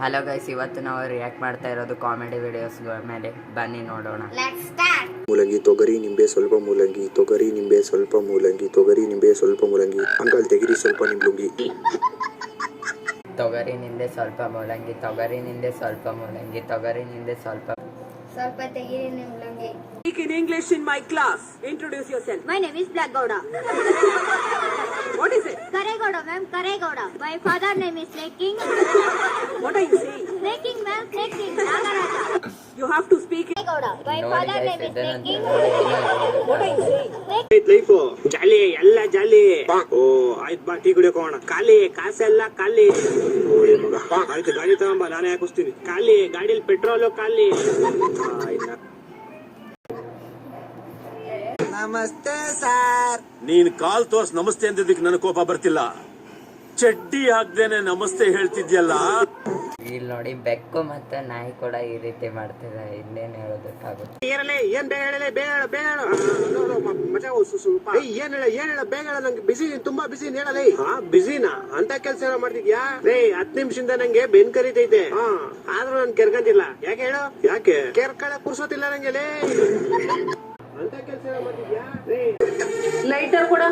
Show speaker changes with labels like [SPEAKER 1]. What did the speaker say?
[SPEAKER 1] Hello guys, ಇವತ್ತು ನಾವು react ಮಾಡ್ತಾ ಇರೋದು ಕಾಮಿಡಿ ವಿಡಿಯೋಸ್ಗಳ ಮೇಲೆ. ಬನ್ನಿ ನೋಡೋಣ.
[SPEAKER 2] ಮೂಲಂಗಿ, ತೊಗರಿ, ನಿಂಬೆ, ಸ್ವಲ್ಪ ಮೂಲಂಗಿ, ತೊಗರಿ, ನಿಂಬೆ, ಸ್ವಲ್ಪ ಮೂಲಂಗಿ, ತೊಗರಿ, ನಿಂಬೆ, ಸ್ವಲ್ಪ ಮೂಲಂಗಿ. ಅಂಕಲ್ ತೆಗಿರಿ ಸ್ವಲ್ಪ ನಿಂಬುಂಗಿ.
[SPEAKER 1] ತೊಗರಿ ನಿಂದೆ ಸ್ವಲ್ಪ ಮೂಲಂಗಿ, ತೊಗರಿ ನಿಂದೆ ಸ್ವಲ್ಪ ಮೂಲಂಗಿ, ತೊಗರಿ ನಿಂದೆ ಸ್ವಲ್ಪ
[SPEAKER 3] ತೆಗಿರಿ ನಿಂಬುಂಗಿ.
[SPEAKER 4] Speak in English in my class. Introduce yourself.
[SPEAKER 3] My name is Black Gowda.
[SPEAKER 4] What is it?
[SPEAKER 3] Karegowda, ma'am, Karegowda. My father name is Snake King.
[SPEAKER 4] What are you saying?
[SPEAKER 3] Snake King, ma'am, Snake King. Nagaraja.
[SPEAKER 4] You have to speak in
[SPEAKER 3] Karegowda. My
[SPEAKER 1] ನೋಡಿ
[SPEAKER 3] father
[SPEAKER 1] guys,
[SPEAKER 3] name is
[SPEAKER 1] ಇದನ್ನ
[SPEAKER 3] Snake King.
[SPEAKER 4] What are you saying?
[SPEAKER 5] Life jolly ಎಲ್ಲ jolly. ಓ ಆಯ್ತು ಬಾ tea ಕುಡಿಯೋಕೆ ಹೋಗೋಣ. ಖಾಲಿ ಕಾಸೆಲ್ಲ ಖಾಲಿ. ಆಯ್ತು ಗಾಡಿ ತಗೊಂಬ, ನಾನೇ ಹಾಕಿಸ್ತೀನಿ. ಖಾಲಿ ಗಾಡಿಲಿ ಪೆಟ್ರೋಲು ಖಾಲಿ.
[SPEAKER 2] ನಮಸ್ತೆ ಸರ್.
[SPEAKER 6] ನೀನ್ ಕಾಲ್ ತೋರ್ಸ್ ನಮಸ್ತೆ ಅಂದಿದ್ದಕ್ಕೆ ನನಗೆ ಕೋಪ ಬರ್ತಿಲ್ಲ. ಚಡ್ಡಿ ಹಾಕ್ದೇನೆ ನಮಸ್ತೆ ಹೇಳ್ತಿದ್ಯಲ್ಲ.
[SPEAKER 1] ಇಲ್ಲಿ ನೋಡಿ, ಬೆಕ್ಕು ಮತ್ತು ನಾಯಿ ಕೂಡ ಈ ರೀತಿ ಮಾಡ್ತಿದ್ದಾರೆ. ಇನ್ನೇನ್ ಹೇಳೋದಕ್ಕಾಗುತ್ತೆ.
[SPEAKER 5] ಏನ್ ಬೇಗ ಹೇಳಲೇ, ಬೇಗ ಬೇಗ ಮಜಾ ಸ್ವಲ್ಪ. ಏನ್ ಹೇಳ ಬೇಗ ಹೇಳ, ನಂಗೆ ಬಿಸಿ, ತುಂಬಾ ಬಿಸಿ ಹೇಳಲೇ. ಬಿಸಿನಾ? ಅಂತ ಕೆಲ್ಸ ಮಾಡ್ತಿದ್ಯಾ? 10 ನಿಮಿಷದಿಂದ ನಂಗೆ ಬೆನ್ ಕರಿತೈತೆ. ಆದ್ರೂ ನನ್ ಕೆರ್ಕಂತಿಲ್ಲ. ಯಾಕೆ ಹೇಳು? ಯಾಕೆ ಕೆರ್ಕಳ ಕುರ್ಸೋತಿಲ್ಲ ನಂಗೆ ಲೇ. ಅಂತ ಕೆಲ್ಸ ಮಾಡ್ತಿದ್ಯಾ?
[SPEAKER 4] lighter ಕೂಡ.